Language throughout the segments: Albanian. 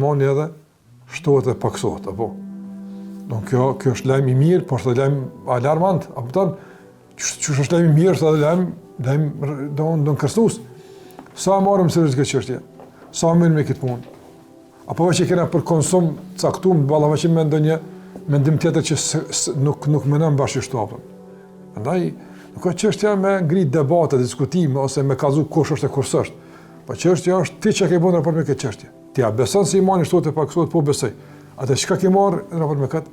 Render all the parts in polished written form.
imani edhe shtohet e paksohet, apo. Kjo është lajm i mirë, por është lajm alarmant, apo ton, që është lajm i mirë, është lajm do kërcënues. Sa marrim seriozisht këtë çështje? Sa merrem me këtë punë? Apo që kena për konsum caktuar ballafaqim me ndonjë mendim tjetër që nuk mendon bashkë shtopën. Prandaj nuk ka çështja me ngrit debate, diskutime ose me kazu kush është e kush është. Po çështja është ti çka ke bën raport me këtë çështje. Ti a beson se imani shtohet e paksohet, po besoj. Atë çka ke marrë në raport me këtë?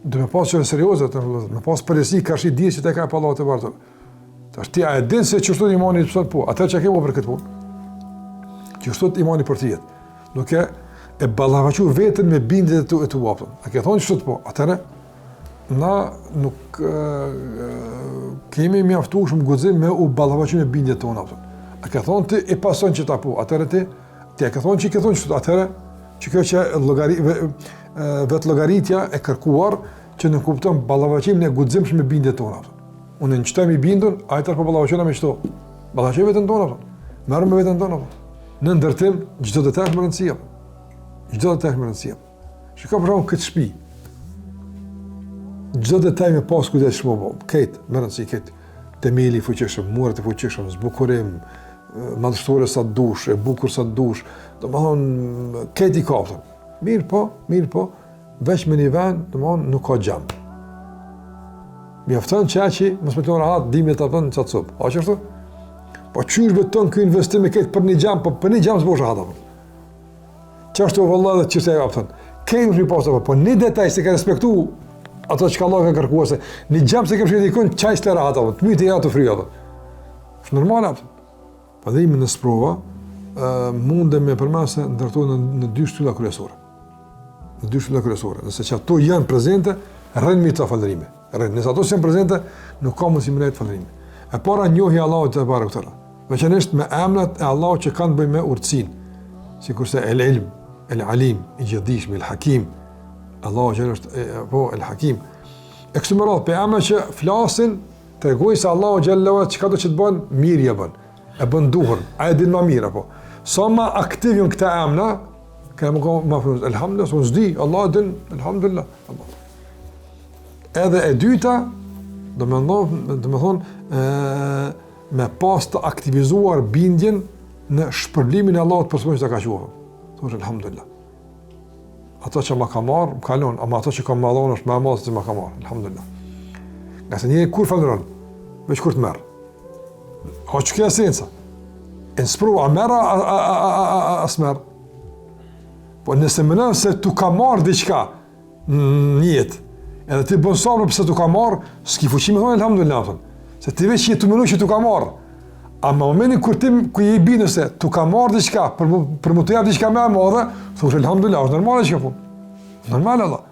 Do të pasë serioze të vëllezër, me pas përgjithësi ka shi diçka që tek ka pa Allahu te bartë. Tash ti a e din se çështja e imanit pse po? Atë çka ke bën për këtë punë? Çështja e imanit për të jetë. Nuk e ballafaqu vetën me bindjet e tu vapën. A ke thonë çështë po? Atëre na nuk kemi mjaftuar shumë guxim me u ballafaqu me bindjet tona apo. A ke thonë ti e pason që ta po? Atëre ti e ke thonë që ke thonë çështë atëre që kjo që vetë llogaritja e kërkuar që në kupton ballavaqimin e guximshëm me bindjet tona. Unë në çdo i bindun, ai tërë po ballavaqiona me çto. Ballavaqimet vetën tona. Merrem me vetën tona. Në ndërtim çdo detaj më rëndësi. Çdo detaj më rëndësi. Shikoj për shkak këtë shtëpi. Çdo detaj me pas kujdes shumë. Këtë më rëndësi këtë. Temeli i fuqishëm, muret e fuqishëm, zbukurim, madhështore sa dush, e bukur sa dush. Domethënë këtë i kapton. Mirë po, veç me një vend, domethënë nuk ka gjam. Mjafton çaqi, mos më thon rahat, dimje ta bën çat sop. A është ashtu? Po çysh beton ky investim me këtë për një gjam, po për një gjam s'bosh rahat apo. Çashtu vallahi ç'është ajo thon. Kemi një posto, po një detaj se ka respektu ato që Allah ka kërkuar se një gjam se ke fshirë dikon çaj të rahat apo. Të mytë ja të fry apo. Është normal apo. Po dhe në sprova mundem me përmase ndërtohen në dy shtylla kryesore. Në dy shtylla kryesore. Nëse që ato janë prezente, rrën mi të falërime. Nëse ato janë prezente, nuk ka mundësi me falërime. E para njohja Allahut te barekutaala. Veçanërisht me emrat e Allahut që kanë të bëjnë me urtësinë. Sikurse el-ilm, el-alim, i gjithdijshëm, el-hakim. Allahu që është po el-hakim. E kështu me radhë pe emra që flasin, tregojnë se Allahu xhallahu çka do të bën, mirë ja bën. E bën duhur, a e din më mirë apo. Sa më aktiv janë këta emra, kemë më fund elhamdullah, unë s'di, Allah din, elhamdullah. Edhe e dyta, do të thonë me pas të aktivizuar bindjen në shpërblimin e Allahut për çfarë ka qenë. Thonë elhamdullah. Ato që më ka marrë, më kalon, ama ato që kam më dhënë është më e madhe se më ka marrë, elhamdullah. Nëse një kur falëron, veç kur të merr. O që kjo esenca? E nëspru, a mera, a smer? Po nëse mënën se tu ka marrë diqka në jetë, edhe ti bën sabrë pëse tu ka marrë, s'ki fuqime thonë, elhamdulillah, se ti veç që tu mënu që tu ka marrë. A më momentin kur ti ku je i binë se tu ka marrë diqka, për mu të jabë diqka me e madhe, thush, elhamdulillah, është normal e që ka punë. Normal, Allah.